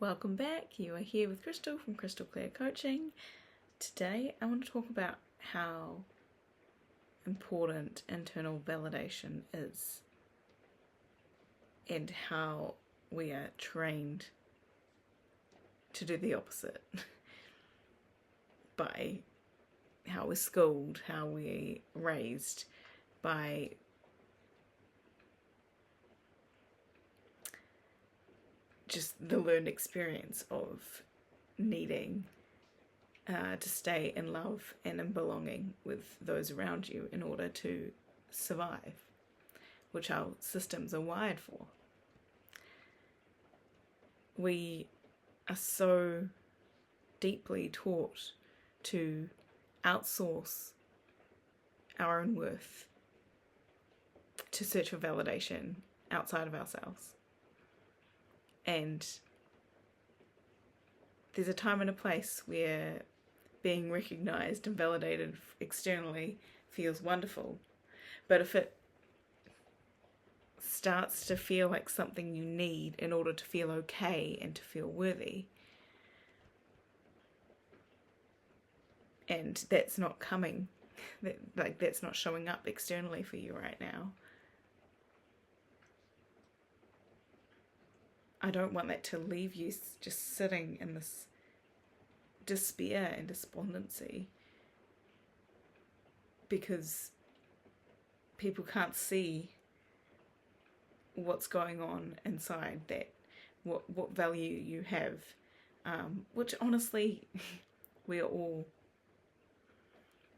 Welcome back. You are here with Crystal from Crystal Clear Coaching. Today I want to talk about how important internal validation is and how we are trained to do the opposite by how we're schooled, how we're raised, by just the learned experience of needing to stay in love and in belonging with those around you in order to survive, which our systems are wired for. We are so deeply taught to outsource our own worth to search for validation outside of ourselves. And there's a time and a place where being recognised and validated externally feels wonderful. But if it starts to feel like something you need in order to feel okay and to feel worthy, and that's not coming, that's not showing up externally for you right now, I don't want that to leave you just sitting in this despair and despondency because people can't see what's going on inside, that what value you have, which honestly we are all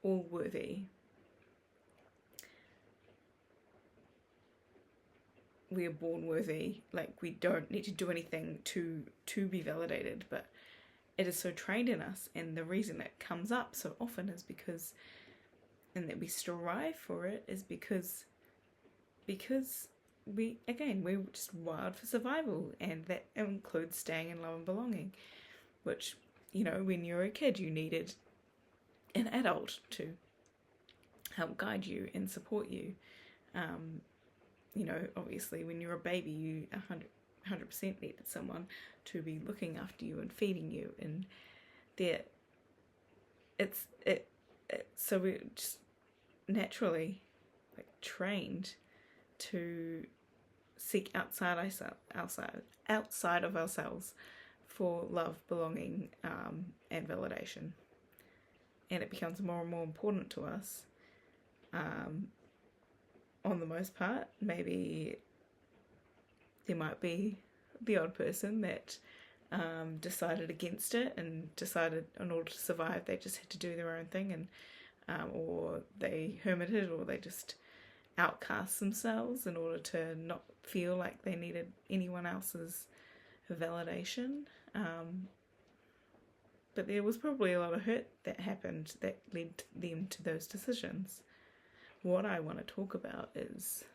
worthy. We are born worthy. Like, we don't need to do anything to be validated, but it is so trained in us, and the reason it comes up so often is because, and that we strive for it, is because we're just wired for survival, and that includes staying in love and belonging, which, when you're a kid you needed an adult to help guide you and support you. Obviously when you're a baby you 100% needed someone to be looking after you and feeding you, and so we're just naturally trained to seek outside of ourselves for love, belonging, and validation, and it becomes more and more important to us. On the most part, maybe there might be the odd person that decided against it and decided in order to survive they just had to do their own thing, and or they hermited, or they just outcast themselves in order to not feel like they needed anyone else's validation. But there was probably a lot of hurt that happened that led them to those decisions. What I want to talk about is,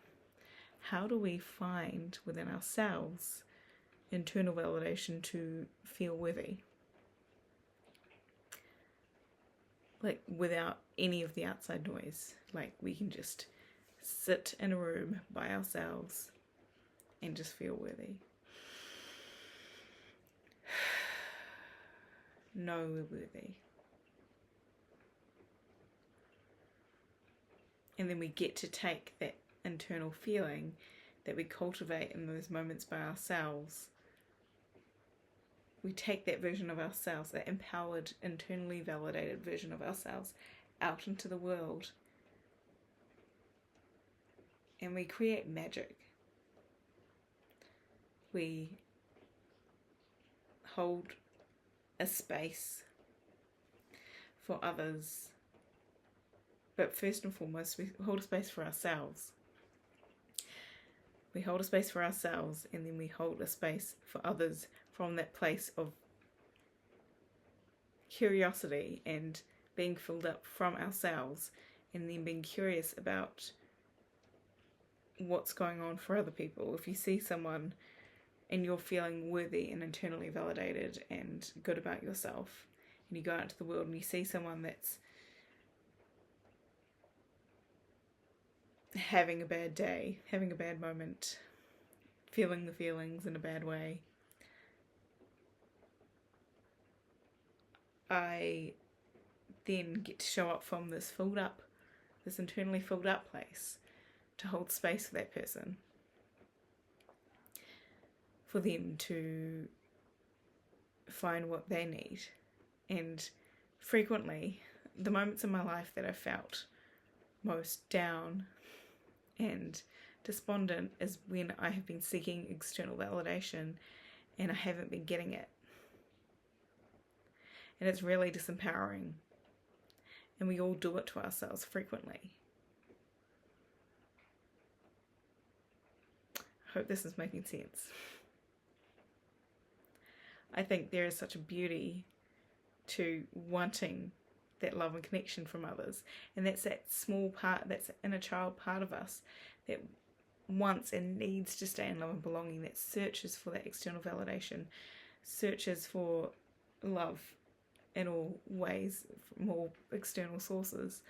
how do we find within ourselves internal validation to feel worthy? Without any of the outside noise. We can just sit in a room by ourselves and just feel worthy. Know we're worthy. And then we get to take that internal feeling that we cultivate in those moments by ourselves. We take that version of ourselves, that empowered, internally validated version of ourselves, out into the world. And we create magic. We hold a space for others. But first and foremost, we hold a space for ourselves. We hold a space for ourselves, and then we hold a space for others from that place of curiosity and being filled up from ourselves, and then being curious about what's going on for other people. If you see someone and you're feeling worthy and internally validated and good about yourself, and you go out into the world and you see someone that's having a bad day, having a bad moment, feeling the feelings in a bad way, I then get to show up from this internally filled up place to hold space for that person, for them to find what they need. And frequently, the moments in my life that I felt most down and despondent is when I have been seeking external validation and I haven't been getting it. And it's really disempowering. And we all do it to ourselves frequently. I hope this is making sense. I think there is such a beauty to wanting that love and connection from others. And that's that small part, that's inner child part of us that wants and needs to stay in love and belonging, that searches for that external validation, searches for love in all ways, from all external sources.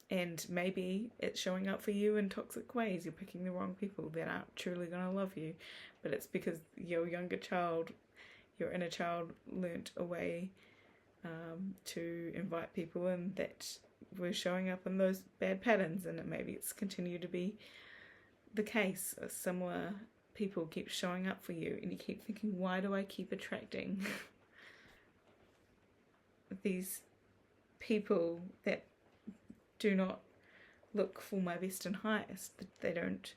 And maybe it's showing up for you in toxic ways. You're picking the wrong people that aren't truly going to love you. But it's because your younger child, your inner child, learnt a way to invite people in that were showing up in those bad patterns. And maybe it's continued to be the case. Similar people keep showing up for you, and you keep thinking, why do I keep attracting these people that do not look for my best and highest? They don't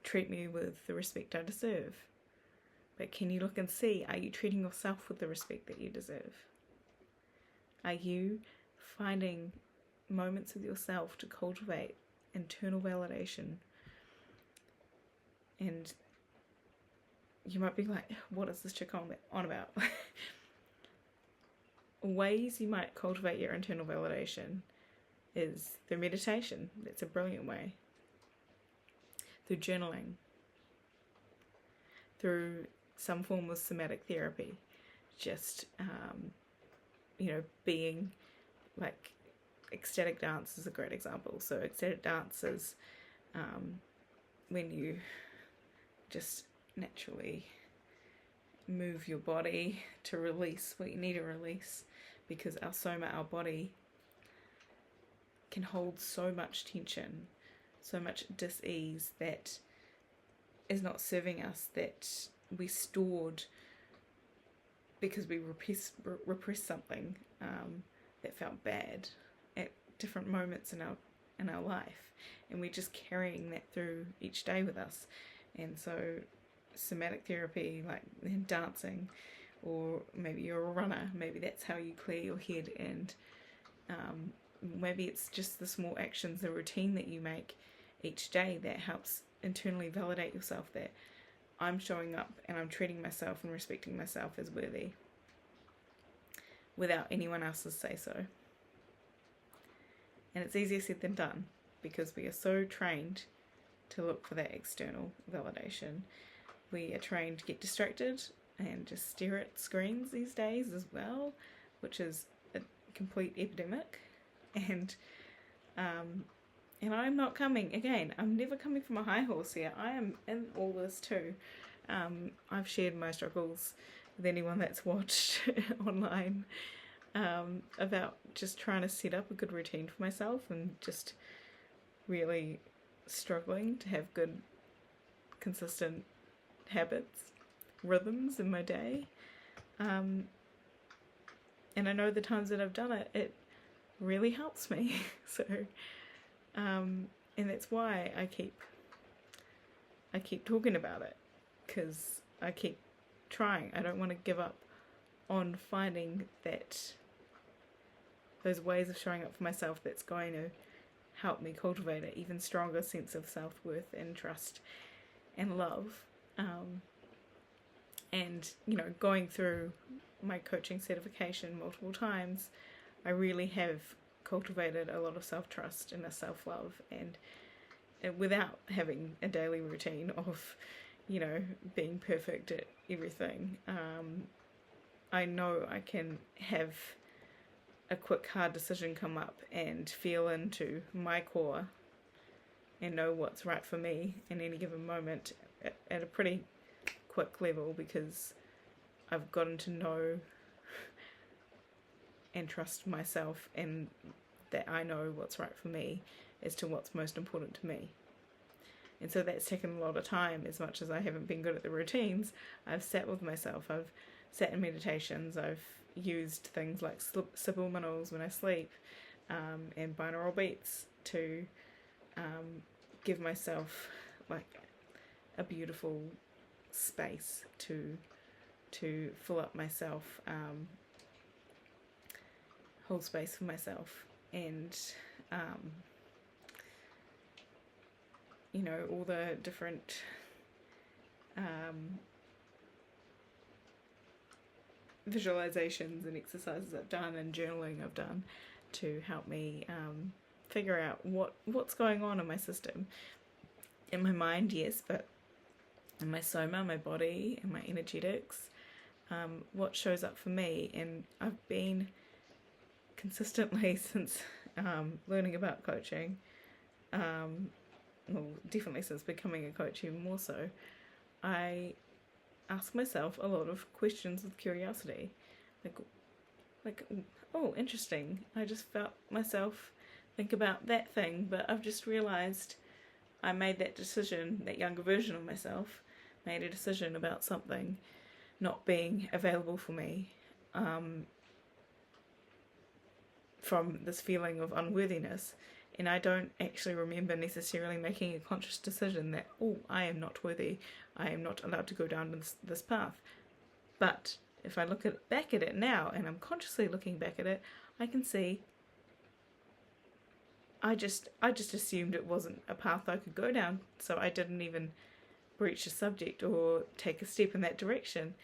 treat me with the respect I deserve. But can you look and see, are you treating yourself with the respect that you deserve? Are you finding moments with yourself to cultivate internal validation? And you might be like, what is this chick on about? Ways you might cultivate your internal validation is through meditation. That's a brilliant way. Through journaling. Through some form of somatic therapy. Just, being like, ecstatic dance is a great example. So ecstatic dance is when you just naturally move your body to release what you need to release, because our soma, our body, can hold so much tension, so much dis-ease that is not serving us, that we stored because we repressed something that felt bad at different moments in our life, and we're just carrying that through each day with us. And so somatic therapy, like dancing, or maybe you're a runner, maybe that's how you clear your head. And maybe it's just the small actions, the routine that you make each day that helps internally validate yourself that I'm showing up and I'm treating myself and respecting myself as worthy without anyone else's say so. And it's easier said than done, because we are so trained to look for that external validation. We are trained to get distracted and just stare at screens these days as well, which is a complete epidemic. And I'm not coming, again, I'm never coming from a high horse here. I am in all this too. I've shared my struggles with anyone that's watched online about just trying to set up a good routine for myself, and just really struggling to have good, consistent habits, rhythms in my day. And I know the times that I've done it, it really helps me. So, and that's why I keep talking about it, because I keep trying. I don't want to give up on finding those ways of showing up for myself that's going to help me cultivate an even stronger sense of self-worth and trust and love. And going through my coaching certification multiple times, I really have cultivated a lot of self-trust and a self-love, and without having a daily routine of being perfect at everything. I know I can have a quick hard decision come up and feel into my core and know what's right for me in any given moment at a pretty quick quick level, because I've gotten to know and trust myself, and that I know what's right for me as to what's most important to me. And so that's taken a lot of time. As much as I haven't been good at the routines, I've sat with myself, I've sat in meditations, I've used things like subliminals when I sleep, and binaural beats to give myself like a beautiful space to fill up myself, hold space for myself, and you know, all the different visualizations and exercises I've done and journaling I've done to help me figure out what's going on in my system, in my mind, yes, but in my soma, my body, and my energetics, what shows up for me. And I've been consistently, since learning about coaching, well, definitely since becoming a coach even more so, I ask myself a lot of questions with curiosity, like, oh, interesting, I just felt myself think about that thing, but I've just realised I made that decision, that younger version of myself made a decision about something not being available for me, from this feeling of unworthiness. And I don't actually remember necessarily making a conscious decision that, oh, I am not worthy, I am not allowed to go down this path. But if I look back at it now, and I'm consciously looking back at it, I can see I just assumed it wasn't a path I could go down, so I didn't even broach the subject or take a step in that direction.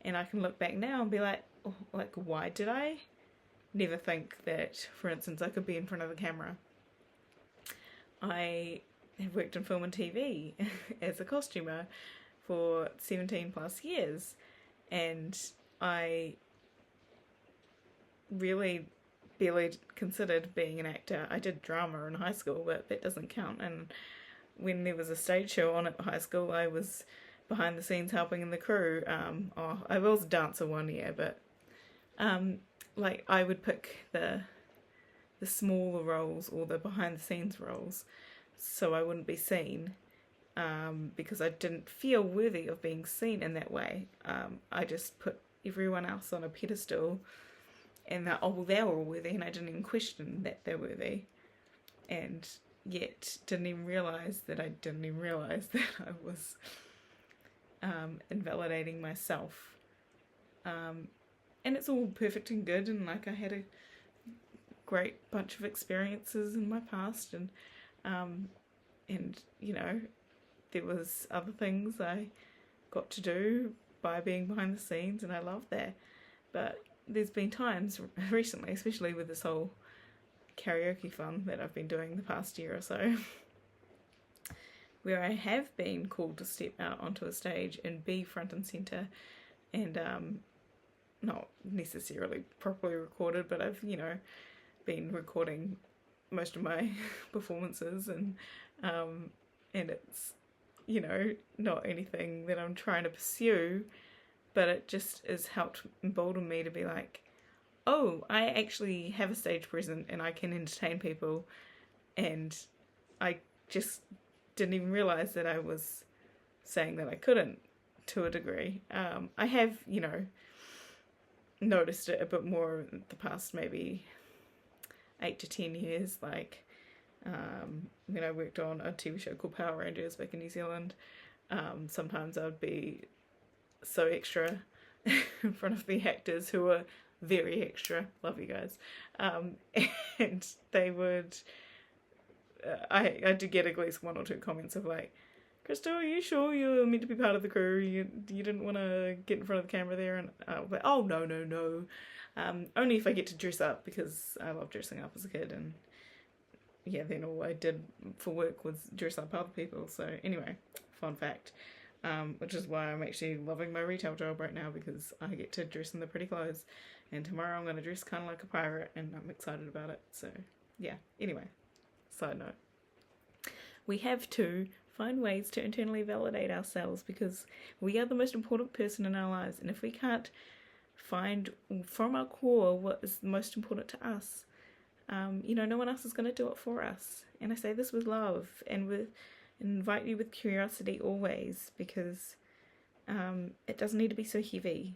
And I can look back now and be like, oh, like, why did I never think that, for instance, I could be in front of the camera? I have worked in film and TV as a costumer for 17 plus years, and I really barely considered being an actor. I did drama in high school, but that doesn't count. And when there was a stage show on at high school, I was behind the scenes helping in the crew. I was a dancer one year, but like, I would pick the smaller roles or the behind the scenes roles so I wouldn't be seen, because I didn't feel worthy of being seen in that way. I just put everyone else on a pedestal, and that, oh, well, they were all worthy, and I didn't even question that they're worthy, and yet didn't even realise that I was invalidating myself. And it's all perfect and good, and like, I had a great bunch of experiences in my past, and you know, there was other things I got to do by being behind the scenes, and I love that. But there's been times recently, especially with this whole karaoke fun that I've been doing the past year or so, where I have been called to step out onto a stage and be front and centre, and not necessarily properly recorded, but I've, you know, been recording most of my performances, and it's, you know, not anything that I'm trying to pursue, but it just has helped embolden me to be like, oh, I actually have a stage presence and I can entertain people, and I just didn't even realise that I was saying that I couldn't, to a degree. I have, you know, noticed it a bit more in the past maybe 8 to 10 years, like when I worked on a TV show called Power Rangers back in New Zealand. Sometimes I would be so extra in front of the actors who were very extra, love you guys, and they would, I did get at least 1 or 2 comments of like, Crystal, are you sure you're meant to be part of the crew? You didn't want to get in front of the camera there? And I was like, oh, no. Only if I get to dress up, because I love dressing up as a kid, and yeah, then all I did for work was dress up other people. So anyway, fun fact, which is why I'm actually loving my retail job right now, because I get to dress in the pretty clothes, and tomorrow I'm going to dress kind of like a pirate, and I'm excited about it. So yeah, anyway, side note. We have 2 find ways to internally validate ourselves, because we are the most important person in our lives, and if we can't find from our core what is most important to us, no one else is going to do it for us. And I say this with love and invite you with curiosity always, because it doesn't need to be so heavy.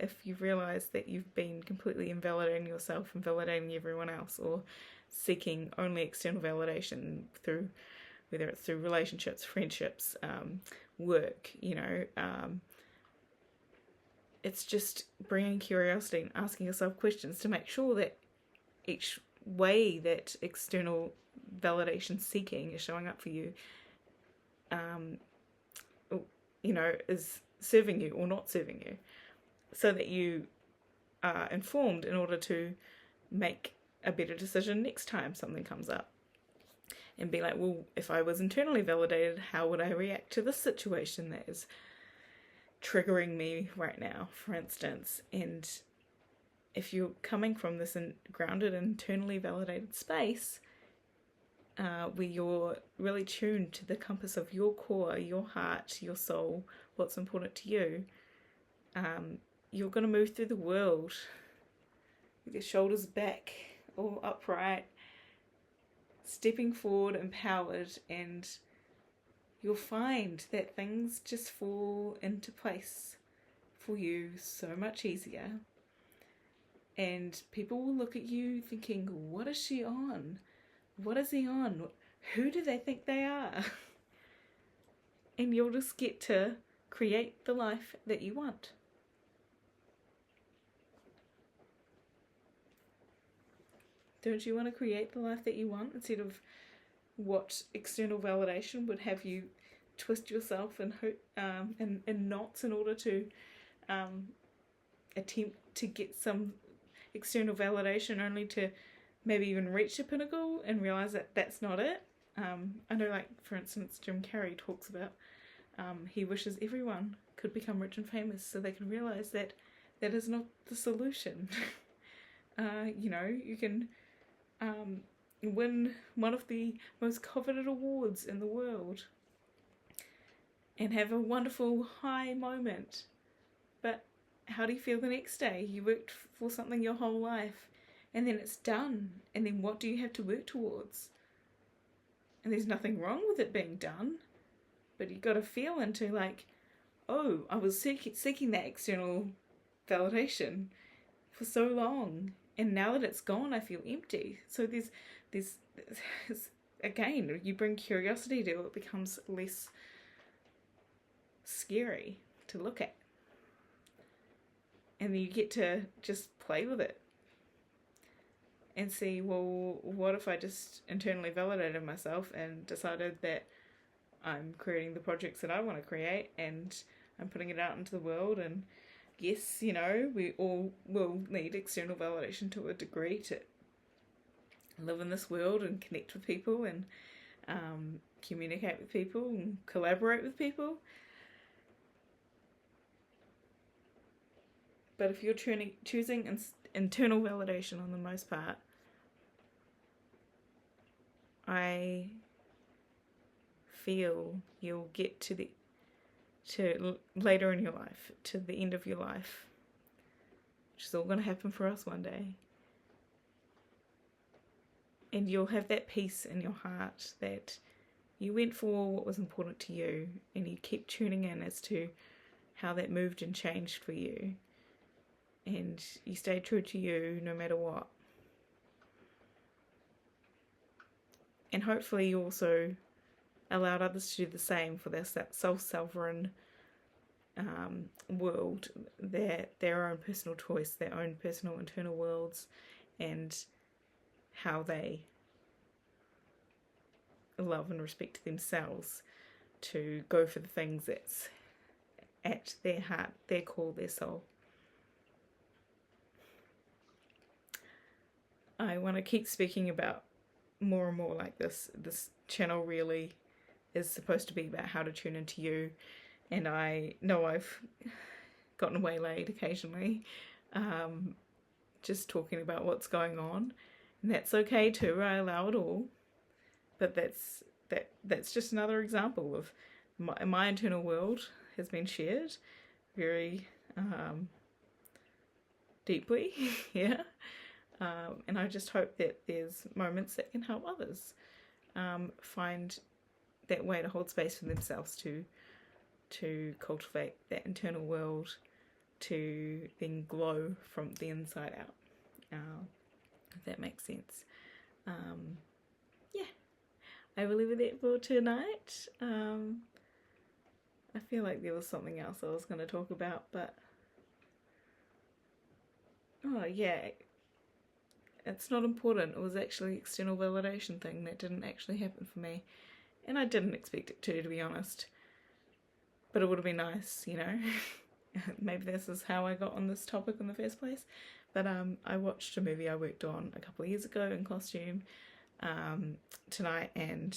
If you realise that you've been completely invalidating yourself and validating everyone else, or seeking only external validation through, whether it's through relationships, friendships, work, it's just bringing curiosity and asking yourself questions to make sure that each way that external validation seeking is showing up for you, is serving you or not serving you, so that you are informed in order to make a better decision next time something comes up. And be like, well, if I was internally validated, how would I react to this situation that is triggering me right now, for instance? And if you're coming from this grounded, internally validated space, where you're really tuned to the compass of your core, your heart, your soul, what's important to you, you're going to move through the world with your shoulders back, all upright, stepping forward, empowered, and you'll find that things just fall into place for you so much easier. And people will look at you thinking, what is she on? What is he on? Who do they think they are? And you'll just get to create the life that you want. Don't you want to create the life that you want, instead of what external validation would have you twist yourself in knots in order to attempt to get some external validation, only to maybe even reach a pinnacle and realize that that's not it? I know, like, for instance, Jim Carrey talks about he wishes everyone could become rich and famous so they can realize that that is not the solution. You can win one of the most coveted awards in the world and have a wonderful high moment, but how do you feel the next day? You worked for something your whole life, and then it's done, and then what do you have to work towards? And there's nothing wrong with it being done, but you've got to feel into, like, oh, I was seeking that external validation for so long, and now that it's gone, I feel empty. So there's again, you bring curiosity to it, it becomes less scary to look at. And then you get to just play with it and see, well, what if I just internally validated myself and decided that I'm creating the projects that I want to create, and I'm putting it out into the world. And yes, we all will need external validation to a degree to live in this world and connect with people and communicate with people and collaborate with people. But if you're choosing internal validation on the most part, I feel you'll get to later in your life, to the end of your life, which is all going to happen for us one day. And you'll have that peace in your heart that you went for what was important to you, and you keep tuning in as to how that moved and changed for you. And you stay true to you no matter what. And hopefully you also allowed others to do the same for their self-sovereign world, their own personal choice, their own personal internal worlds, and how they love and respect themselves to go for the things that's at their heart, their core, their soul. I want to keep speaking about more and more like this. This channel really is supposed to be about how to tune into you, and I know I've gotten waylaid occasionally just talking about what's going on, and that's okay too. I allow it all, but that's that's just another example of my internal world has been shared very deeply, yeah. And I just hope that there's moments that can help others find that way to hold space for themselves to cultivate that internal world, to then glow from the inside out, if that makes sense. Yeah, I will leave it for tonight. I feel like there was something else I was going to talk about, but oh yeah, it's not important. It was actually an external validation thing that didn't actually happen for me, and I didn't expect it to be honest. But it would have been nice, you know. Maybe this is how I got on this topic in the first place. But I watched a movie I worked on a couple of years ago in costume tonight, and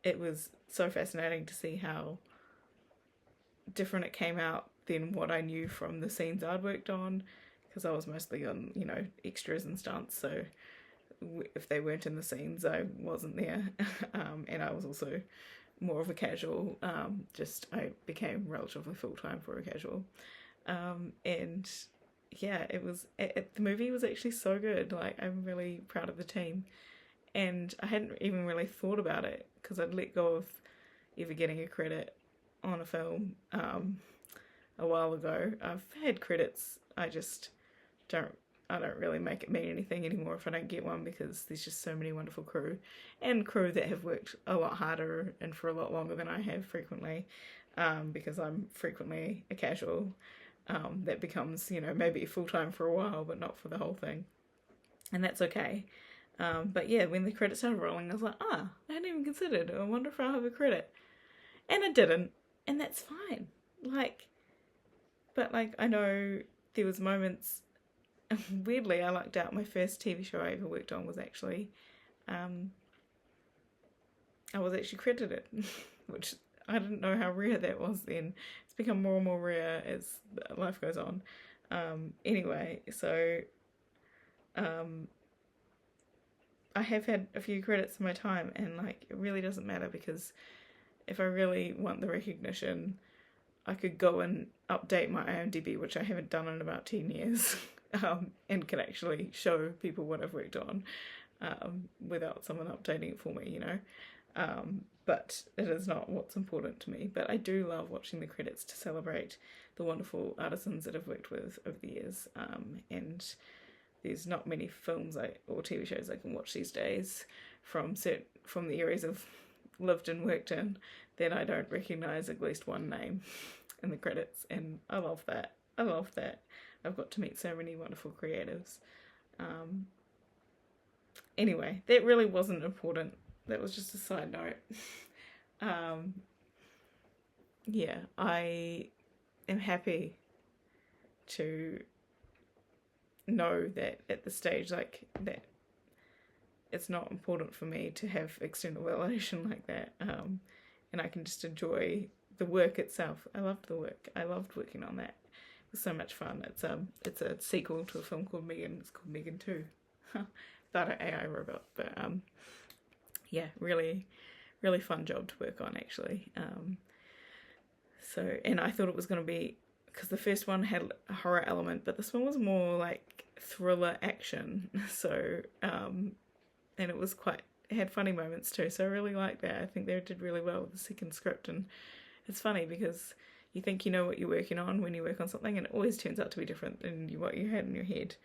it was so fascinating to see how different it came out than what I knew from the scenes I'd worked on, because I was mostly on, you know, extras and stunts, so if they weren't in the scenes I wasn't there. And I was also more of a casual, I became relatively full-time for a casual, and yeah, the movie was actually so good. Like, I'm really proud of the team, and I hadn't even really thought about it because I'd let go of ever getting a credit on a film a while ago. I've had credits, I don't really make it mean anything anymore if I don't get one, because there's just so many wonderful crew that have worked a lot harder and for a lot longer than I have frequently, because I'm frequently a casual that becomes, you know, maybe full-time for a while but not for the whole thing, and that's okay. But yeah, when the credits started rolling, I was like, I hadn't even considered, I wonder if I'll have a credit, and I didn't, and that's fine. But I know there was moments. Weirdly, I lucked out. My first TV show I ever worked on was actually, I was actually credited, which I didn't know how rare that was then. It's become more and more rare as life goes on. Anyway, so I have had a few credits in my time, and it really doesn't matter, because if I really want the recognition, I could go and update my IMDb, which I haven't done in about 10 years. And can actually show people what I've worked on without someone updating it for me, you know. But it is not what's important to me. But I do love watching the credits to celebrate the wonderful artisans that I've worked with over the years. And there's not many films or TV shows I can watch these days from the areas I've lived and worked in that I don't recognise at least one name in the credits, and I love that. I've got to meet so many wonderful creatives. Anyway, that really wasn't important. That was just a side note. Yeah, I am happy to know that at the stage that it's not important for me to have external validation like that, and I can just enjoy the work itself. I loved the work. I loved working on that. It was so much fun. It's a sequel to a film called Megan. It's called Megan 2. About an AI robot, but yeah, really, really fun job to work on actually. And I thought it was going to be, because the first one had a horror element, but this one was more like thriller action. So and it had funny moments too. So I really liked that. I think they did really well with the second script, and it's funny because you think you know what you're working on when you work on something, and it always turns out to be different than what you had in your head.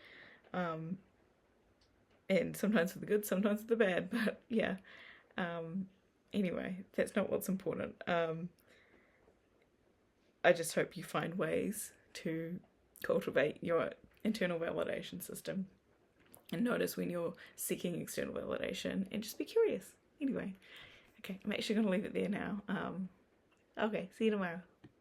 And sometimes for the good, sometimes for the bad, but yeah. Anyway, that's not what's important. I just hope you find ways to cultivate your internal validation system and notice when you're seeking external validation, and just be curious. Anyway, okay, I'm actually going to leave it there now. Okay, see you tomorrow.